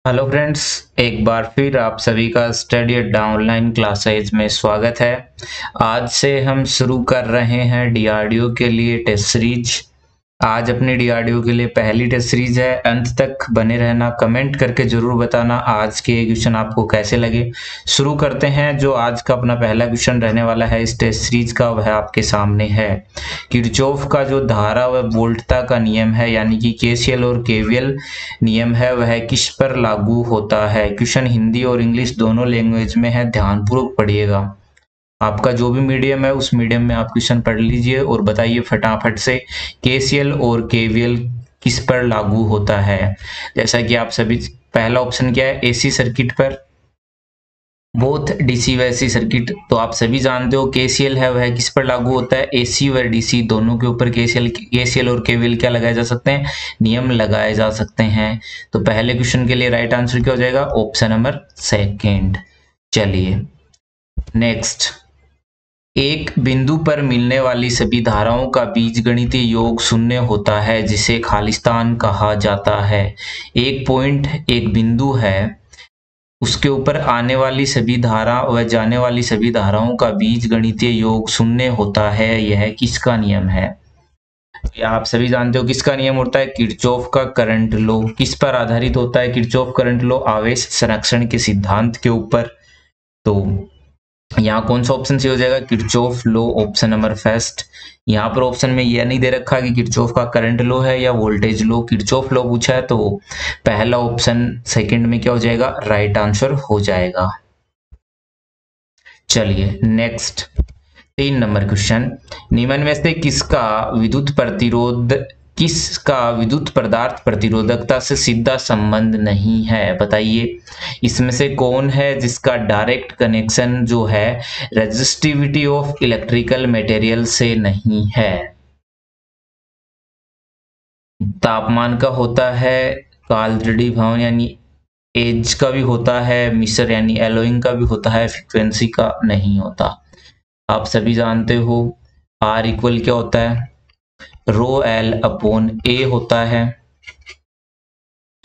Hello friends, एक बार फिर आप सभी का स्टडी अड्डा ऑनलाइन क्लासेज में स्वागत है। आज से हम शुरू कर रहे हैं डीआरडीओ के लिए टेस्ट सीरीज। आज अपनी डीआरडीओ के लिए पहली टेस्ट सीरीज है। अंत तक बने रहना, कमेंट करके जरूर बताना आज के क्वेश्चन आपको कैसे लगे। शुरू करते हैं। जो आज का अपना पहला क्वेश्चन रहने वाला है इस टेस्ट सीरीज का, वह आपके सामने है। किरचॉफ का जो धारा व वोल्टता का नियम है, यानी कि केसीएल और केवीएल नियम है, वह किस पर लागू होता है। क्वेश्चन हिंदी और इंग्लिश दोनों लैंग्वेज में है, ध्यानपूर्वक पढ़िएगा। आपका जो भी मीडियम है उस मीडियम में आप क्वेश्चन पढ़ लीजिए और बताइए फटाफट से केसीएल और केवीएल किस पर लागू होता है। जैसा कि आप सभी, पहला ऑप्शन क्या है, एसी सर्किट पर, बोथ डीसी व एसी सर्किट। तो आप सभी जानते हो केसीएल है वह किस पर लागू होता है, एसी व डीसी दोनों के ऊपर केसीएल और केवीएल क्या लगाए जा सकते हैं, नियम लगाए जा सकते हैं। तो पहले क्वेश्चन के लिए राइट आंसर क्या हो जाएगा, ऑप्शन नंबर सेकेंड। चलिए नेक्स्ट। एक बिंदु पर मिलने वाली सभी धाराओं का बीजगणितीय योग शून्य होता है, जिसे खालिस्तान कहा जाता है। एक पॉइंट, एक बिंदु है, उसके ऊपर आने वाली सभी धारा व जाने वाली सभी धाराओं का बीजगणितीय योग शून्य होता है। यह किसका नियम है? या आप सभी जानते हो किसका नियम होता है, किरचॉफ का करंट लॉ। किस पर आधारित होता है किरचॉफ करंट लॉ? आवेश संरक्षण के सिद्धांत के ऊपर। तो यहाँ कौन सा ऑप्शन सही हो जाएगा, Kirchhoff law, option number first. यहाँ पर ऑप्शन में यह नहीं दे रखा कि किरचॉफ का करंट लॉ है या वोल्टेज लॉ, किरचॉफ लॉ पूछा है, तो पहला ऑप्शन सेकंड में क्या हो जाएगा, राइट आंसर हो जाएगा। चलिए नेक्स्ट, 3 नंबर क्वेश्चन। निम्न में से किसका विद्युत पदार्थ प्रतिरोधकता से सीधा संबंध नहीं है, बताइए। इसमें से कौन है जिसका डायरेक्ट कनेक्शन जो है रेजिस्टिविटी ऑफ इलेक्ट्रिकल मटेरियल से नहीं है। तापमान का होता है, काल दृढ़ीभवन यानी एज का भी होता है, मिश्र यानी एलोइंग का भी होता है, फ्रीक्वेंसी का नहीं होता। आप सभी जानते हो आर इक्वल क्या होता है, रो एल अपॉन ए होता है।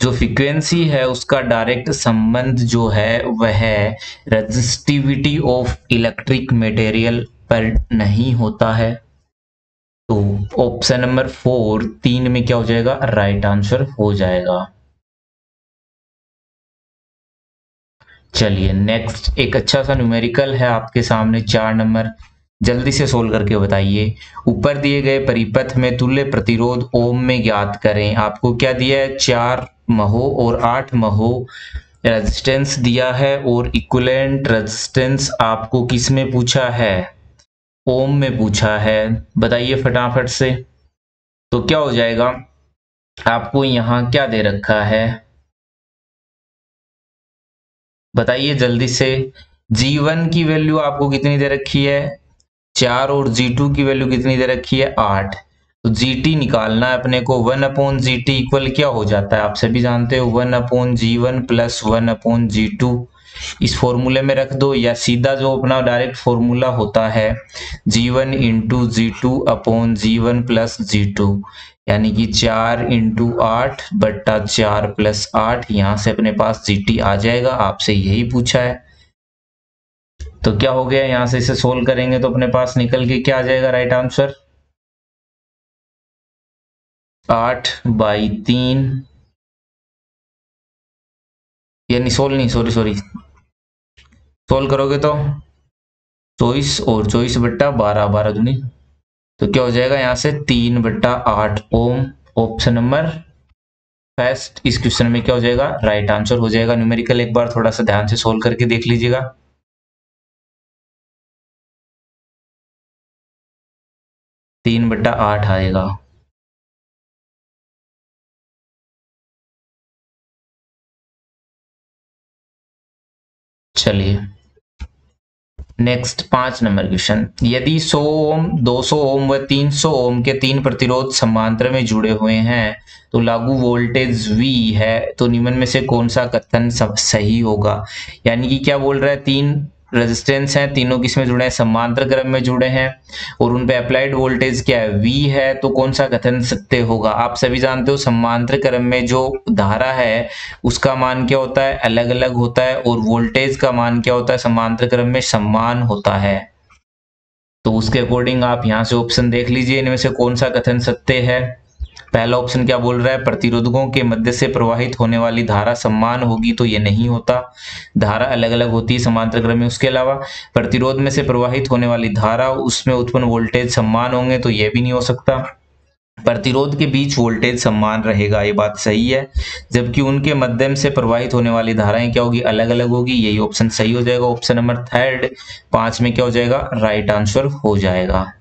जो फ्रीक्वेंसी है उसका डायरेक्ट संबंध जो है वह रेजिस्टिविटी ऑफ इलेक्ट्रिक मटेरियल पर नहीं होता है। तो ऑप्शन नंबर 4, 3 में क्या हो जाएगा, राइट आंसर हो जाएगा। चलिए नेक्स्ट, एक अच्छा सा न्यूमेरिकल है आपके सामने, 4 नंबर, जल्दी से सोल्व करके बताइए। ऊपर दिए गए परिपथ में तुल्य प्रतिरोध ओम में ज्ञात करें। आपको क्या दिया है, 4 महो और 8 महो रेजिस्टेंस दिया है, और इक्विवेलेंट रेजिस्टेंस आपको किस में पूछा है, ओम में पूछा है। बताइए फटाफट से। तो क्या हो जाएगा, आपको यहां क्या दे रखा है, बताइए जल्दी से। G1 की वैल्यू आपको कितनी दे रखी है, 4, और G2 की वैल्यू कितनी दे रखी है, 8। तो GT निकालना है अपने को। 1/GT इक्वल क्या हो जाता है, आप सभी जानते हो 1/G1 प्लस 1/G2। इस फॉर्मूले में रख दो, या सीधा जो अपना डायरेक्ट फॉर्मूला होता है G1 into G2 upon G1 plus G2, यानी कि 4 इंटू 8 बट्टा 4 प्लस 8। यहां से अपने पास GT आ जाएगा, आपसे यही पूछा है। तो क्या हो गया, यहां से इसे सोल्व करेंगे तो अपने पास निकल के क्या आ जाएगा, राइट आंसर 8/3, यानी सॉरी सोल्व करोगे तो 24 और 24 बट्टा 12, 12 दूनी, तो क्या हो जाएगा यहाँ से 3/8 ओम। ऑप्शन नंबर फर्स्ट इस क्वेश्चन में क्या हो जाएगा, राइट आंसर हो जाएगा। न्यूमेरिकल एक बार थोड़ा सा ध्यान से सोल्व करके देख लीजिएगा। 3/8 आएगा। चलिए नेक्स्ट, 5 नंबर क्वेश्चन। यदि 100 ओम, 200 ओम व 300 ओम के 3 प्रतिरोध समांतर में जुड़े हुए हैं तो लागू वोल्टेज V है, तो निम्न में से कौन सा कथन सही होगा। यानी कि क्या बोल रहा है, 3 रेजिस्टेंस हैं, तीनों किसमें जुड़े हैं, समांतर क्रम में जुड़े हैं, और उन पे अप्लाइड वोल्टेज क्या है, V है, तो कौन सा कथन सत्य होगा। आप सभी जानते हो समांतर क्रम में जो धारा है उसका मान क्या होता है, अलग अलग होता है, और वोल्टेज का मान क्या होता है, समांतर क्रम में समान होता है। तो उसके अकॉर्डिंग आप यहाँ से ऑप्शन देख लीजिए, इनमें से कौन सा कथन सत्य है। पहला ऑप्शन क्या बोल रहा है, प्रतिरोधकों के मध्य से प्रवाहित होने वाली धारा समान होगी, तो ये नहीं होता, धारा अलग अलग होती है समांतर क्रम में। उसके अलावा प्रतिरोध में से प्रवाहित होने वाली धारा उसमें उत्पन्न वोल्टेज समान होंगे, तो ये भी नहीं हो सकता। प्रतिरोध के बीच वोल्टेज समान रहेगा, ये बात सही है, जबकि उनके माध्यम से प्रवाहित होने वाली धाराएं क्या होगी, अलग अलग होगी, यही ऑप्शन सही हो जाएगा। ऑप्शन नंबर थर्ड 5 में क्या हो जाएगा, राइट आंसर हो जाएगा।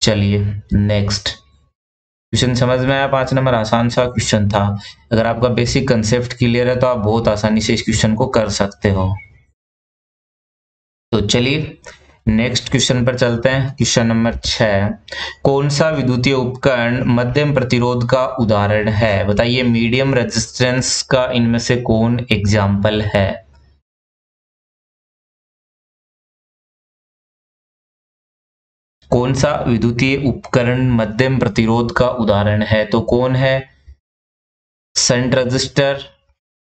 चलिए नेक्स्ट क्वेश्चन समझ में आया। 5 नंबर आसान सा क्वेश्चन था, अगर आपका बेसिक कंसेप्ट क्लियर है तो आप बहुत आसानी से इस क्वेश्चन को कर सकते हो। तो चलिए नेक्स्ट क्वेश्चन पर चलते हैं। क्वेश्चन नंबर 6, कौन सा विद्युतीय उपकरण मध्यम प्रतिरोध का उदाहरण है, बताइए। मीडियम रेजिस्टेंस का इनमें से कौन एग्जाम्पल है। कौन सा विद्युतीय उपकरण मध्यम प्रतिरोध का उदाहरण है, तो कौन है, shunt resistor,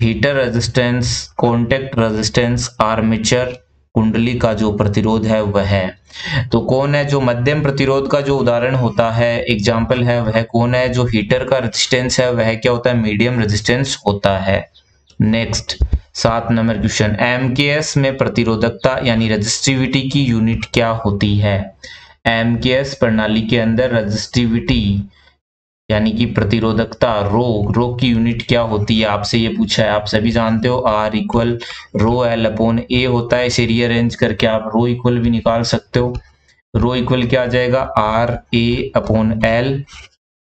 heater resistance, contact resistance, armature कुंडली का जो प्रतिरोध है वह है। तो कौन है जो मध्यम प्रतिरोध का जो उदाहरण होता है, एग्जाम्पल है, वह कौन है। जो हीटर का रेजिस्टेंस है वह क्या होता है, मीडियम रेजिस्टेंस होता है। नेक्स्ट 7 नंबर क्वेश्चन, एमकेएस में प्रतिरोधकता यानी रेजिस्टिविटी की यूनिट क्या होती है। एमकेएस प्रणाली के अंदर रेजिस्टिविटी यानी कि प्रतिरोधकता रो की यूनिट क्या होती है, आपसे ये पूछा है। आप सभी जानते हो R equal rho L upon A होता है, इसे रीअरेंज करके आप रो इक्वल भी निकाल सकते हो। रो इक्वल क्या आ जाएगा, R A अपॉन एल।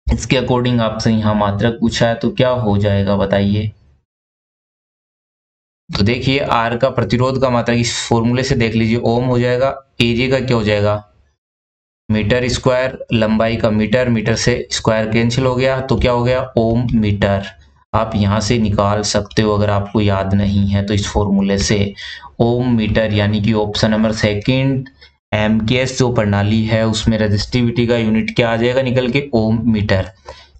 इसके अकॉर्डिंग आपसे यहाँ मात्रक पूछा है तो क्या हो जाएगा बताइए। तो देखिए R का प्रतिरोध का मात्रक इस फॉर्मूले से देख लीजिए, ओम हो जाएगा, एरिया का क्या हो जाएगा, मीटर स्क्वायर, लंबाई का मीटर, मीटर से स्क्वायर कैंसिल हो गया तो क्या हो गया, ओम मीटर। आप यहां से निकाल सकते हो अगर आपको याद नहीं है तो इस फॉर्मूले से ओम मीटर, यानी कि ऑप्शन नंबर सेकंड एमकेएस जो प्रणाली है उसमें रेजिस्टिविटी का यूनिट क्या आ जाएगा निकल के, ओम मीटर।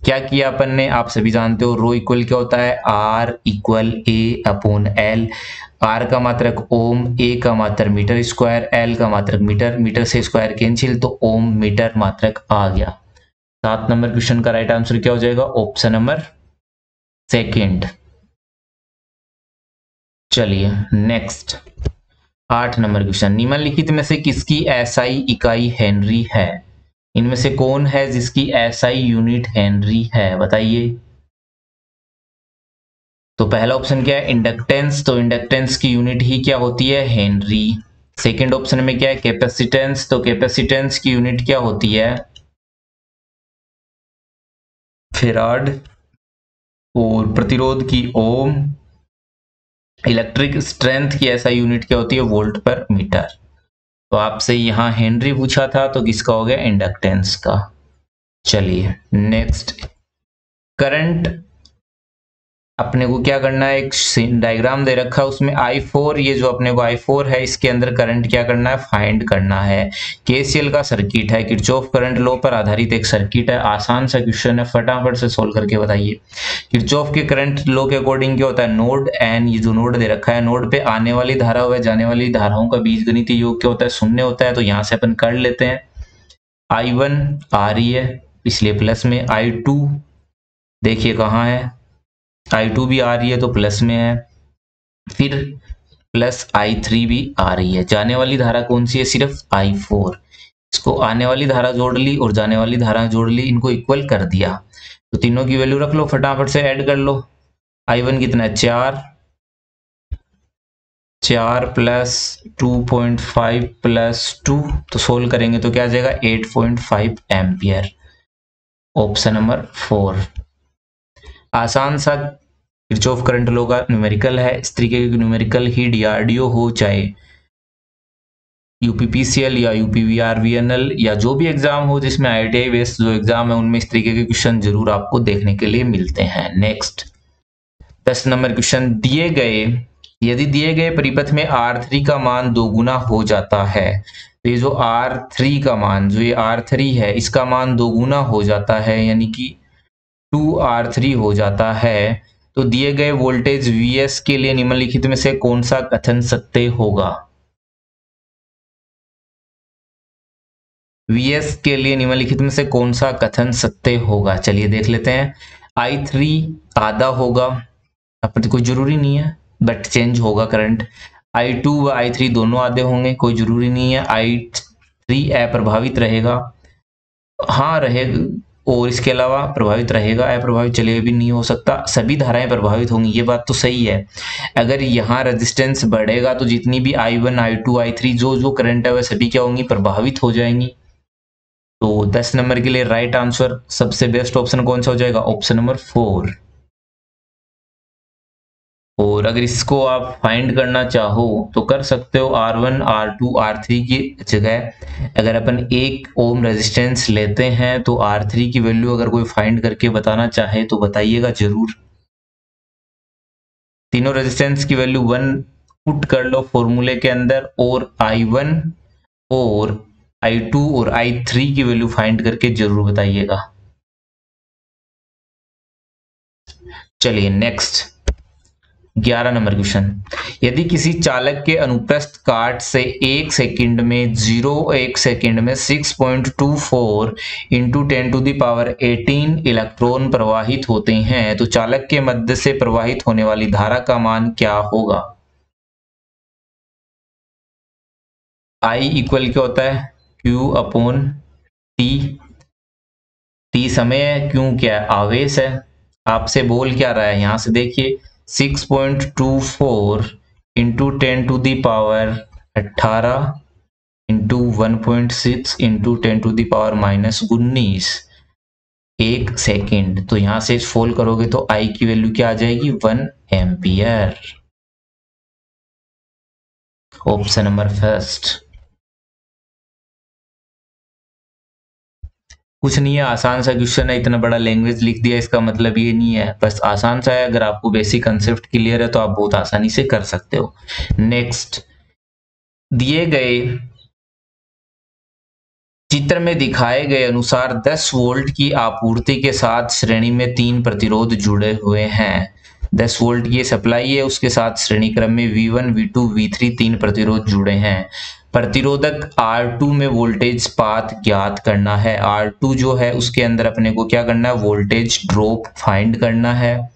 क्या किया अपन ने, आप सभी जानते हो रो इक्वल क्या होता है, R equal A upon L. R का मात्रक ओम, A का मात्रक मीटर स्क्वायर, L का मात्रक मीटर, मीटर से स्क्वायर कैंसिल तो ओम मीटर मात्रक आ गया। 7 नंबर क्वेश्चन का राइट आंसर क्या हो जाएगा, ऑप्शन नंबर सेकंड। चलिए नेक्स्ट 8 नंबर क्वेश्चन, निम्नलिखित में से किसकी एसआई इकाई हेनरी है। इनमें से कौन है जिसकी एसआई यूनिट हेनरी है बताइए। तो पहला ऑप्शन क्या है, इंडक्टेंस, तो इंडक्टेंस की यूनिट ही क्या होती है, हेनरी। सेकंड ऑप्शन में क्या है, कैपेसिटेंस, तो कैपेसिटेंस की यूनिट क्या होती है, फेराड। और प्रतिरोध की ओम। इलेक्ट्रिक स्ट्रेंथ की ऐसा यूनिट क्या होती है, वोल्ट पर मीटर। तो आपसे यहां हेनरी पूछा था तो किसका हो गया, इंडक्टेंस का। चलिए नेक्स्ट, करंट अपने को क्या करना है, एक डायग्राम दे रखा है उसमें I4, ये जो अपने को I4 है इसके अंदर करंट क्या करना है, फाइंड करना है। केसीएल का सर्किट है, किरचॉफ करंट लॉ पर आधारित एक सर्किट है। आसान सा क्वेश्चन है, फटाफट से सोल्व करके बताइए। किरचॉफ के करंट लॉ के अकॉर्डिंग क्या होता है, नोड एन, ये जो नोड दे रखा है, नोड पे आने वाली धारा व जाने वाली धाराओं का बीजगणितीय योग क्या होता है, शून्य होता है। तो यहाँ से अपन कर लेते हैं। I1 आ रही है इसलिए प्लस में, I2 देखिए कहाँ है, I2 भी आ रही है तो प्लस में है, फिर प्लस I3 भी आ रही है। जाने वाली धारा कौन सी है, सिर्फ I4। इसको आने वाली धारा जोड़ ली और जाने वाली धारा जोड़ ली, इनको इक्वल कर दिया। तो तीनों की वैल्यू रख लो, फटाफट से ऐड कर लो। I1 कितना है, 4 प्लस 2.5 प्लस 2, तो सोल्व करेंगे तो क्या आ जाएगा, 8.5 एम्पियर। ऑप्शन नंबर 4 आसान सा किरचॉफ करंट लॉ का न्यूमेरिकल है। इस तरीके के न्यूमेरिकल ही डीआरडीओ हो, चाहे यूपीपीसीएल या यूपीवीआरवीएनएल या जो भी एग्जाम हो जिसमें आईटीआई बेस्ड जो एग्जाम है उनमें इस तरीके के क्वेश्चन जरूर आपको देखने के लिए मिलते हैं। नेक्स्ट 10 नंबर क्वेश्चन, दिए गए यदि दिए गए परिपथ में R3 का मान दोगुना हो जाता है, तो ये जो R3 का मान, जो ये R3 है, इसका मान दोगुना हो जाता है, यानी कि 2R3 हो जाता है, तो दिए गए वोल्टेज Vs के लिए निम्नलिखित में से कौन सा कथन सत्य होगा? Vs के लिए निम्नलिखित में से कौन सा कथन सत्य होगा? चलिए देख लेते हैं। I3 आधा होगा, अब कोई जरूरी नहीं है, बट चेंज होगा करंट। I2 व I3 दोनों आधे होंगे, कोई जरूरी नहीं है। I3 अप्रभावित रहेगा, हाँ रहेगा, और इसके अलावा प्रभावित रहेगा, अप्रभावित चलिए भी नहीं हो सकता, सभी धाराएं प्रभावित होंगी, ये बात तो सही है। अगर यहाँ रेजिस्टेंस बढ़ेगा तो जितनी भी I1 I2 I3 जो जो करंट है वह सभी क्या होंगी? प्रभावित हो जाएंगी। तो 10 नंबर के लिए राइट आंसर सबसे बेस्ट ऑप्शन कौन सा हो जाएगा? Option number 4। और अगर इसको आप फाइंड करना चाहो तो कर सकते हो। R1 R2 R3 की जगह अगर अपन 1 ओम रेजिस्टेंस लेते हैं तो R3 की वैल्यू अगर कोई फाइंड करके बताना चाहे तो बताइएगा जरूर। तीनों रेजिस्टेंस की वैल्यू 1 पुट कर लो फॉर्मूले के अंदर, और I1 और I2 और I3 की वैल्यू फाइंड करके जरूर बताइएगा। चलिए नेक्स्ट 11 नंबर क्वेश्चन। यदि किसी चालक के अनुप्रस्थ काट से 1 सेकंड में 1 सेकंड में 6.24 इंटू 10⁻18 इलेक्ट्रॉन प्रवाहित होते हैं तो चालक के मध्य से प्रवाहित होने वाली धारा का मान क्या होगा? I इक्वल क्या होता है? Q upon T। T समय है, Q क्या है? आवेश है। आपसे बोल क्या रहा है यहां से देखिए, 6.24 इंटू 10⁻18 इंटू 1.6 इंटू 10⁻−19 1 सेकेंड। तो यहां से फोल्ड करोगे तो I की वैल्यू क्या आ जाएगी? 1 एम्पियर। Option number first. कुछ नहीं है, आसान सा क्वेश्चन है, इतना बड़ा लैंग्वेज लिख दिया इसका मतलब ये नहीं है, बस आसान सा है। अगर आपको बेसिक कंसेप्ट क्लियर है तो आप बहुत आसानी से कर सकते हो। नेक्स्ट, दिए गए चित्र में दिखाए गए अनुसार 10 वोल्ट की आपूर्ति के साथ श्रेणी में 3 प्रतिरोध जुड़े हुए हैं। 10 वोल्ट की सप्लाई है, उसके साथ श्रेणी क्रम में V1 V2 V3 3 प्रतिरोध जुड़े हैं। प्रतिरोधक R2 में वोल्टेज पाथ ज्ञात करना है। R2 जो है उसके अंदर अपने को क्या करना है? वोल्टेज ड्रॉप फाइंड करना है।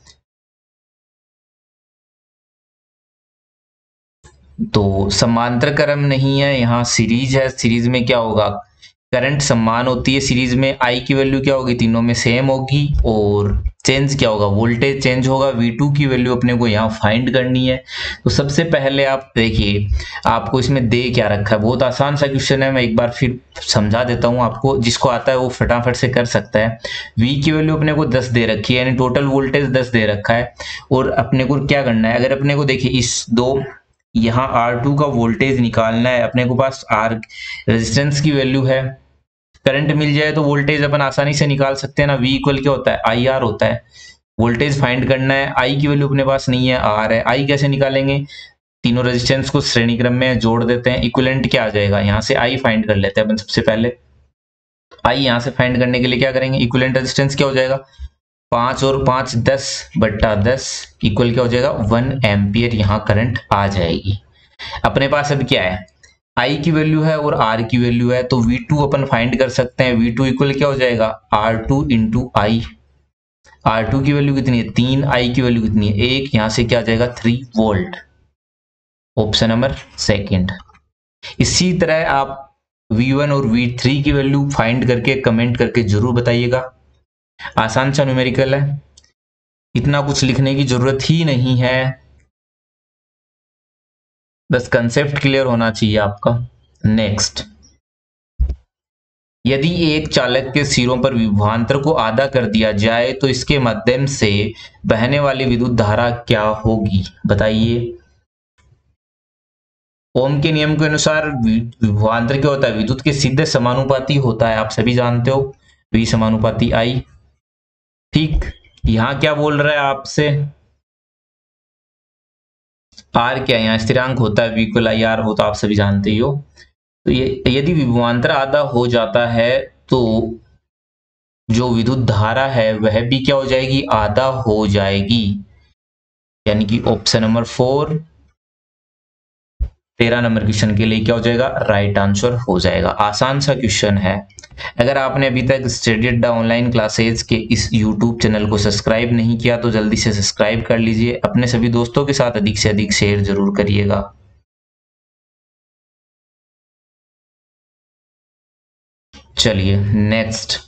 तो समांतर क्रम नहीं है, यहाँ सीरीज है। सीरीज में क्या होगा? करंट समान होती है सीरीज में, I की वैल्यू क्या होगी? तीनों में सेम होगी, और चेंज क्या होगा? वोल्टेज चेंज होगा। V2 की वैल्यू अपने को यहाँ फाइंड करनी है। तो सबसे पहले आप देखिए, आपको इसमें दे क्या रखा है। बहुत आसान सा क्वेश्चन है, मैं एक बार फिर समझा देता हूँ आपको, जिसको आता है वो फटाफट से कर सकता है। V की वैल्यू अपने को 10 दे रखी है, यानी टोटल वोल्टेज 10 दे रखा है, और अपने को क्या करना है? अगर अपने को देखिए इस दो यहाँ R2 का वोल्टेज निकालना है, अपने को पास R रेजिस्टेंस की वैल्यू है, करंट मिल जाए तो वोल्टेज अपन आसानी से निकाल सकते हैं ना। V इक्वल क्या होता है? IR होता है। वोल्टेज फाइंड करना है, I की वैल्यू अपने पास नहीं है, R है। I कैसे निकालेंगे? तीनों रेजिस्टेंस को श्रेणी क्रम में जोड़ देते हैं, इक्विवेलेंट क्या आ जाएगा? यहाँ से I फाइंड कर लेते हैं अपन सबसे पहले। I यहाँ से फाइंड करने के लिए क्या करेंगे? इक्विवेलेंट रेजिस्टेंस क्या हो जाएगा? 5 और 5 10/10 इक्वल क्या हो जाएगा? 1 एम्पियर यहाँ करंट आ जाएगी। अपने पास अब क्या है? I की वैल्यू है और R की वैल्यू है, तो V2 अपन फाइंड कर सकते हैं। V2 इक्वल क्या हो जाएगा? R2 into I। R2 की वैल्यू कितनी है? 3। I की वैल्यू कितनी है? 1। यहाँ से क्या आ जाएगा? 3 वोल्ट। Option number second. इसी तरह आप V1 और V3 की वैल्यू फाइंड करके कमेंट करके जरूर बताइएगा। आसान सा न्यूमेरिकल है, इतना कुछ लिखने की जरूरत ही नहीं है, बस कंसेप्ट क्लियर होना चाहिए आपका। नेक्स्ट, यदि एक चालक के सिरों पर विभवांतर को आधा कर दिया जाए तो इसके माध्यम से बहने वाली विद्युत धारा क्या होगी? बताइए। ओम के नियम के अनुसार विभवांतर क्या होता है? विद्युत के सीधे समानुपाती होता है, आप सभी जानते हो, V समानुपाती I। ठीक, यहां क्या बोल रहा है आपसे? आर क्या है यहाँ स्थिरांक होता है, V इक्वल आई आर हो तो आप सभी जानते ही हो। तो ये यदि विभवांतर आधा हो जाता है तो जो विद्युत धारा है वह भी क्या हो जाएगी, आधा हो जाएगी। यानी कि ऑप्शन नंबर 4 13 नंबर क्वेश्चन के लिए क्या हो जाएगा, राइट आंसर हो जाएगा। आसान सा क्वेश्चन है। अगर आपने अभी तक स्टडी अड्डा ऑनलाइन क्लासेज के इस यूट्यूब चैनल को सब्सक्राइब नहीं किया तो जल्दी से सब्सक्राइब कर लीजिए, अपने सभी दोस्तों के साथ अधिक से अधिक शेयर जरूर करिएगा। चलिए नेक्स्ट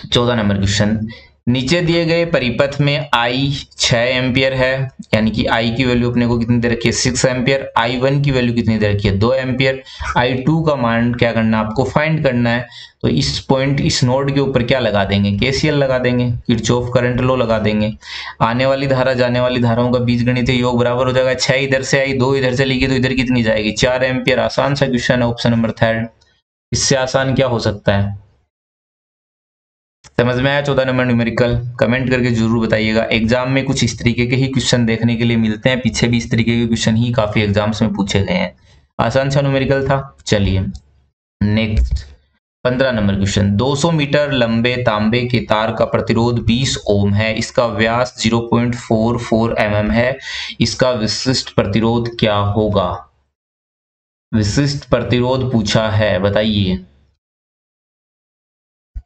14 नंबर क्वेश्चन। नीचे दिए गए परिपथ में I 6 एम्पियर है, यानी कि I की वैल्यू अपने को कितनी दे रखी है, 6 एम्पियर। I1 की वैल्यू कितनी दे रखी है, 2 एम्पियर। I2 का मान क्या करना है, आपको फाइंड करना है। तो इस पॉइंट, इस नोड के ऊपर क्या लगा देंगे, KCL लगा देंगे, किरचॉफ करंट लॉ लगा देंगे। आने वाली धारा जाने वाली धाराओं का बीजगणितीय योग बराबर हो जाएगा 6 इधर से आई, 2 इधर से लिखी तो इधर कितनी जाएगी, 4 एम्पियर। आसान सा क्वेश्चन है, ऑप्शन नंबर 3। इससे आसान क्या हो सकता है। समझ में आया 14 नंबर न्यूमेरिकल? कमेंट करके जरूर बताइएगा। एग्जाम में कुछ इस तरीके के ही क्वेश्चन देखने के लिए मिलते हैं, पीछे भी इस तरीके के क्वेश्चन ही काफी एग्जाम्स में पूछे गए हैं। आसान सा न्यूमेरिकल था। चलिए नेक्स्ट 15 नंबर क्वेश्चन। 200 मीटर लंबे तांबे के तार का प्रतिरोध 20 ओम है, इसका व्यास 0.44 mm है, इसका विशिष्ट प्रतिरोध क्या होगा। विशिष्ट प्रतिरोध पूछा है, बताइए।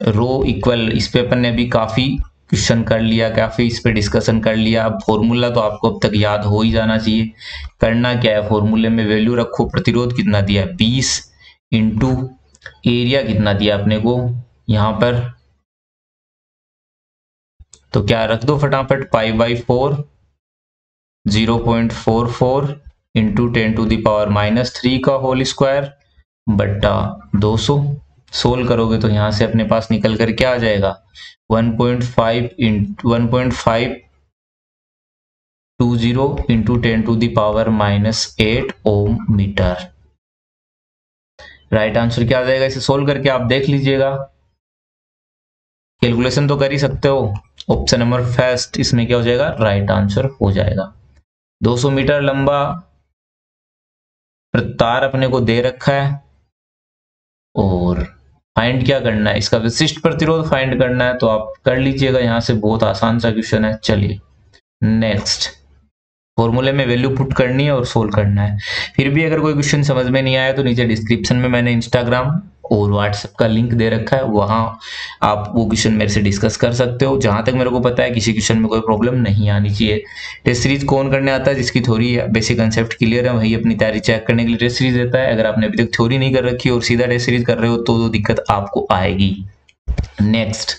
रो इक्वल, इस पे अपन ने अभी काफी क्वेश्चन कर लिया, काफी इस पे डिस्कशन कर लिया। अब फॉर्मूला तो आपको अब तक याद हो ही जाना चाहिए। करना क्या है, फॉर्मूले में वैल्यू रखो, प्रतिरोध कितना दिया है 20 इंटू एरिया कितना दिया अपने को यहां पर, तो क्या रख दो फटाफट, π/4 0.44 इंटू 10⁻³ का होल स्क्वायर बट्टा 200। सोल्व करोगे तो यहां से अपने पास निकल कर क्या आ जाएगा, 1.5 इंटू 10⁻8 ओम मीटर। राइट आंसर क्या आ जाएगा, इसे सोल्व करके आप देख लीजिएगा, कैलकुलेशन तो कर ही सकते हो। ऑप्शन नंबर फर्स्ट इसमें क्या हो जाएगा, राइट आंसर हो जाएगा। 200 मीटर लंबा तार अपने को दे रखा है और फाइंड क्या करना है, इसका विशिष्ट प्रतिरोध फाइंड करना है। तो आप कर लीजिएगा, यहां से बहुत आसान सा क्वेश्चन है। चलिए नेक्स्ट, फॉर्मूले में वैल्यू पुट करनी है और सोल्व करना है। फिर भी अगर कोई क्वेश्चन समझ में नहीं आया तो नीचे डिस्क्रिप्शन में मैंने इंस्टाग्राम और व्हाट्सएप का लिंक दे रखा है, वहां आप वो क्वेश्चन मेरे से डिस्कस कर सकते हो। जहां तक मेरे को पता है किसी क्वेश्चन में कोई प्रॉब्लम नहीं आनी चाहिए। टेस्ट सीरीज कौन करने आता है, जिसकी थ्योरी बेसिक कंसेप्ट क्लियर है, वही अपनी तैयारी चेक करने के लिए टेस्ट सीरीज देता है। अगर आपने अभी तक थ्योरी नहीं कर रखी और सीधा टेस्ट सीरीज कर रहे हो तो दिक्कत आपको आएगी। नेक्स्ट,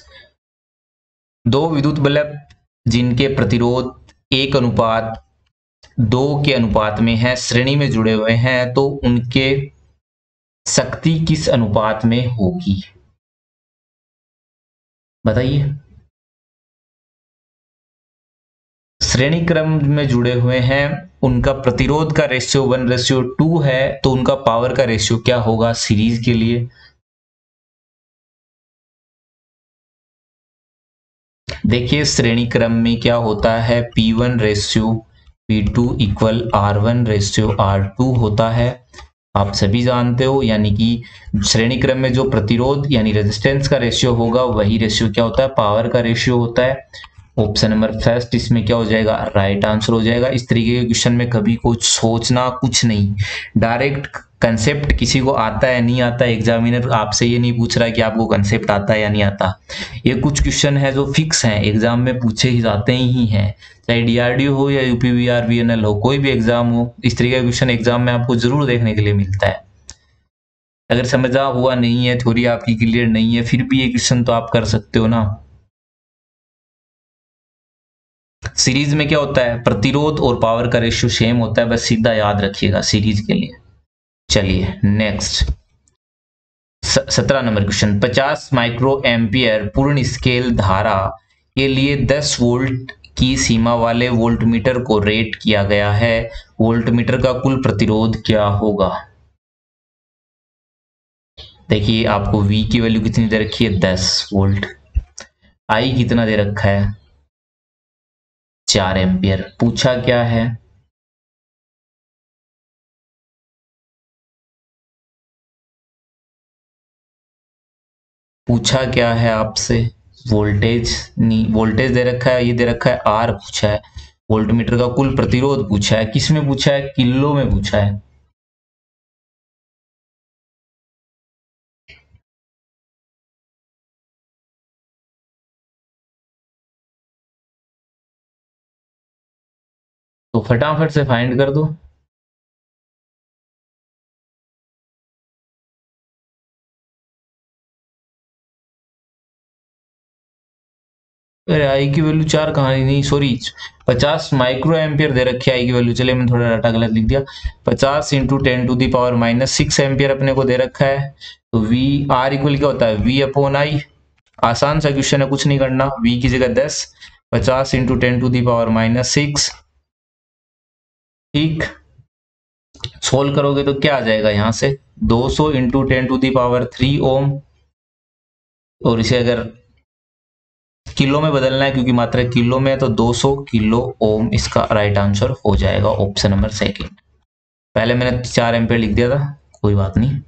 दो विद्युत बल्ब जिनके प्रतिरोध 1:2 के अनुपात में है, श्रेणी में जुड़े हुए हैं, तो उनके शक्ति किस अनुपात में होगी, बताइए। श्रेणी क्रम में जुड़े हुए हैं, उनका प्रतिरोध का रेशियो 1:2 है, तो उनका पावर का रेशियो क्या होगा सीरीज के लिए। देखिए श्रेणी क्रम में क्या होता है, P1:P2 इक्वल R1:R2 होता है, आप सभी जानते हो। यानी कि श्रेणी क्रम में जो प्रतिरोध यानी रेजिस्टेंस का रेशियो होगा वही रेशियो क्या होता है, पावर का रेशियो होता है। ऑप्शन नंबर फर्स्ट इसमें क्या हो जाएगा, राइट आंसर हो जाएगा। इस तरीके के क्वेश्चन में कभी कुछ सोचना कुछ नहीं, डायरेक्ट कंसेप्ट किसी को आता है नहीं आता, एग्जामिनर आपसे ये नहीं पूछ रहा है कि आपको कंसेप्ट आता है या नहीं आता। ये कुछ क्वेश्चन है जो फिक्स हैं, एग्जाम में पूछे ही जाते ही हैं, चाहे DRDO हो या UPVR VNL हो, कोई भी एग्जाम हो, इस तरीके का क्वेश्चन एग्जाम में आपको जरूर देखने के लिए मिलता है। अगर समझा हुआ नहीं है, थ्योरी आपकी क्लियर नहीं है, फिर भी ये क्वेश्चन तो आप कर सकते हो ना। सीरीज में क्या होता है, प्रतिरोध और पावर का रेशियो सेम होता है, बस सीधा याद रखिएगा सीरीज के लिए। चलिए next 17 number question. 50 micro ampere पूर्ण स्केल धारा के लिए 10 वोल्ट की सीमा वाले वोल्टमीटर को रेट किया गया है, वोल्टमीटर का कुल प्रतिरोध क्या होगा। देखिए आपको V की वैल्यू कितनी दे रखी है, 10 वोल्ट। I कितना दे रखा है, 4 एम्पियर। पूछा क्या है, पूछा क्या है आपसे, वोल्टेज नहीं, वोल्टेज दे रखा है, ये दे रखा है आर पूछा है, वोल्टमीटर का कुल प्रतिरोध पूछा है, किस में पूछा है, किलो में पूछा है। तो फटाफट से फाइंड कर दो। अरे आई की वैल्यू 4 कहाँ, नहीं सॉरी, 50 माइक्रो एम्पियर दे रखी है आई की वैल्यू, चलिए मैं थोड़ा डाटा गलत लिख दिया। 50 इंटू 10⁻⁻6 एम्पियर अपने को दे रखा है। तो वी आर इक्वल क्या होता है, वी अपॉन आई। आसान सा क्वेश्चन है, कुछ नहीं करना, वी की जगह 10, 50 इंटू 10⁻⁻6। ठीक, सोल्व करोगे तो क्या आ जाएगा यहाँ से, 200 इंटू 10⁻³ ओम। और इसे अगर किलो में बदलना है क्योंकि मात्रा किलो में है, तो 200 किलो ओम इसका राइट आंसर हो जाएगा, ऑप्शन नंबर सेकंड। पहले मैंने 4 एम्पियर लिख दिया था, कोई बात नहीं।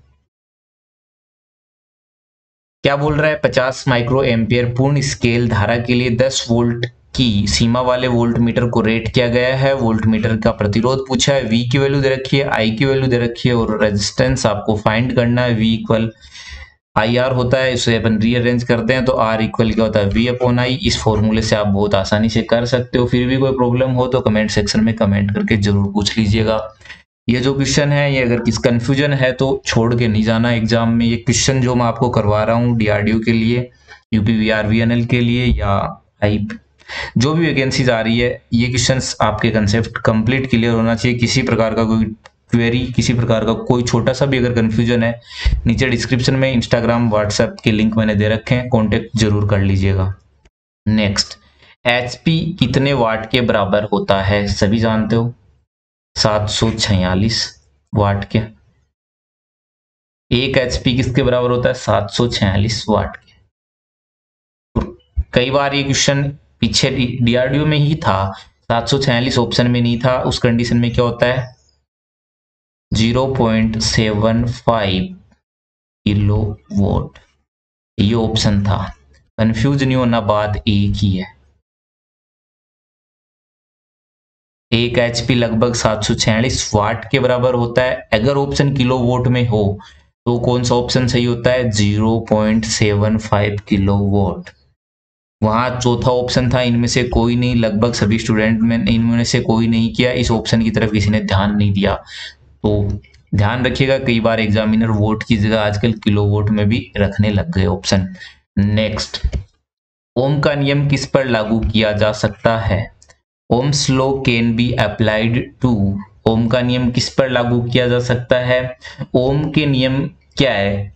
क्या बोल रहा है, 50 माइक्रो एम्पियर पूर्ण स्केल धारा के लिए 10 वोल्ट की सीमा वाले वोल्ट मीटर को रेट किया गया है। वोल्ट मीटर का प्रतिरोध पूछा है, वी की वैल्यू दे रखी है, आई की वैल्यू दे रखी है, और रेजिस्टेंस आपको फाइंड करना है। वी इक्वल आई आर होता है, इसे अपन रीअरेंज करते हैं तो आर इक्वल क्या होता है, वी अपॉन आई। इस फॉर्मूले से आप बहुत आसानी से कर सकते हो। फिर भी कोई प्रॉब्लम हो तो कमेंट सेक्शन में कमेंट करके जरूर पूछ लीजिएगा। ये जो क्वेश्चन है, ये अगर किस कंफ्यूजन है तो छोड़ के नहीं जाना एग्जाम में। ये क्वेश्चन जो मैं आपको करवा रहा हूँ डीआरडीओ के लिए, यूपीवीआरवीएनएल के लिए, या आई जो भी वैकेंसीज आ रही है, ये क्वेश्चंस आपके कंसेप्ट कंप्लीट क्लियर होना चाहिए। किसी प्रकार का कोई क्वेरी, किसी प्रकार का कोई छोटा सा भी अगर कंफ्यूजन है, नीचे डिस्क्रिप्शन में इंस्टाग्राम व्हाट्सएप के लिंक मैंने दे रखे हैं, कॉन्टेक्ट जरूर कर लीजिएगा। नेक्स्ट, एचपी कितने वाट के बराबर होता है, सभी जानते हो, 746 वाट के। एक एचपी किसके बराबर होता है, 746 वाट के। कई बार ये क्वेश्चन पीछे डीआरडीओ में ही था, 746 ऑप्शन में नहीं था, उस कंडीशन में क्या होता है, 0.75 किलो वोट, ये ऑप्शन था। कंफ्यूज नहीं होना, बात एक ही है। एक एचपी लगभग 746 वाट के बराबर होता है। अगर ऑप्शन किलो वोट में हो तो कौन सा ऑप्शन सही होता है, 0.75 किलो वोट। वहां चौथा ऑप्शन था, इनमें से कोई नहीं, लगभग सभी स्टूडेंट में इनमें से कोई नहीं किया, इस ऑप्शन की तरफ किसी ने ध्यान नहीं दिया। तो ध्यान रखिएगा, कई बार एग्जामिनर वोट की जगह आजकल किलो वोट में भी रखने लग गए ऑप्शन। नेक्स्ट, ओम का नियम किस पर लागू किया जा सकता है, Ohm's law can be applied to. Ohm का नियम किस पर लागू किया जा सकता है, ओम के नियम क्या है,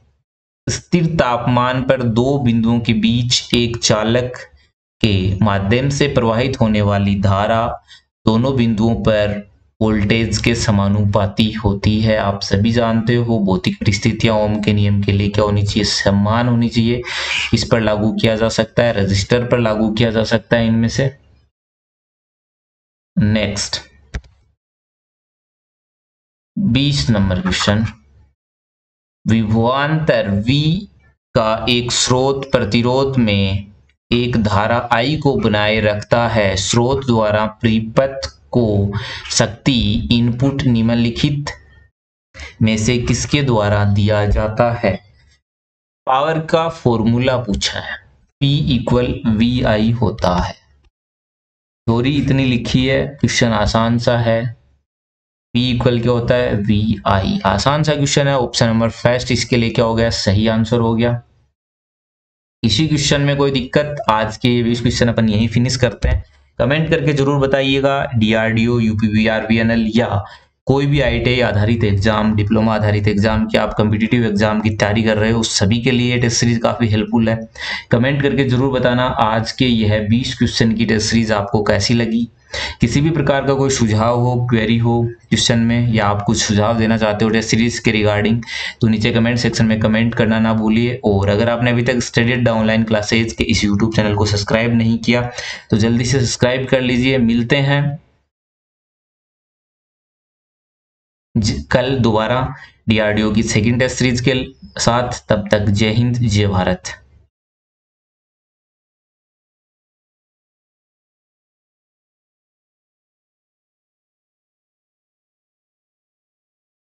स्थिर तापमान पर दो बिंदुओं के बीच एक चालक के माध्यम से प्रवाहित होने वाली धारा दोनों बिंदुओं पर वोल्टेज के समानुपाती होती है। आप सभी जानते हो भौतिक परिस्थितियां ओम के नियम के लिए क्या होनी चाहिए, समान होनी चाहिए। इस पर लागू किया जा सकता है, रजिस्टर पर लागू किया जा सकता है, इनमें से। नेक्स्ट, 20 नंबर क्वेश्चन, विभवांतर V का एक स्रोत प्रतिरोध में एक धारा I को बनाए रखता है। स्रोत द्वारा परिपथ को शक्ति इनपुट निम्नलिखित में से किसके द्वारा दिया जाता है। पावर का फॉर्मूला पूछा है, P इक्वल VI होता है। थ्योरी इतनी लिखी है, क्वेश्चन आसान सा है। P इक्वल क्या होता है, VI। आसान सा क्वेश्चन है, ऑप्शन नंबर फर्स्ट इसके लिए क्या हो गया, सही आंसर हो गया। इसी क्वेश्चन में कोई दिक्कत, आज के 20 क्वेश्चन अपन यही फिनिश करते हैं। कमेंट करके जरूर बताइएगा, डीआरडीओ, यूपीवीआरवीएनएल या कोई भी आईटीआई आधारित एग्जाम, डिप्लोमा आधारित एग्जाम की आप कॉम्पिटिटिव एग्जाम की तैयारी कर रहे हो, सभी के लिए टेस्ट सीरीज काफी हेल्पफुल है। कमेंट करके जरूर बताना आज के यह 20 क्वेश्चन की टेस्ट सीरीज आपको कैसी लगी। किसी भी प्रकार का कोई सुझाव हो, क्वेरी हो क्वेश्चन में, या आप कुछ सुझाव देना चाहते हो टेस्ट सीरीज के रिगार्डिंग, तो नीचे कमेंट सेक्शन में कमेंट करना ना भूलिए। और अगर आपने अभी तक स्टडी ऑनलाइन क्लासेज के इस यूट्यूब चैनल को सब्सक्राइब नहीं किया तो जल्दी से सब्सक्राइब कर लीजिए। मिलते हैं कल दोबारा डीआरडीओ की सेकंड टेस्ट सीरीज के साथ। तब तक जय हिंद, जय भारत।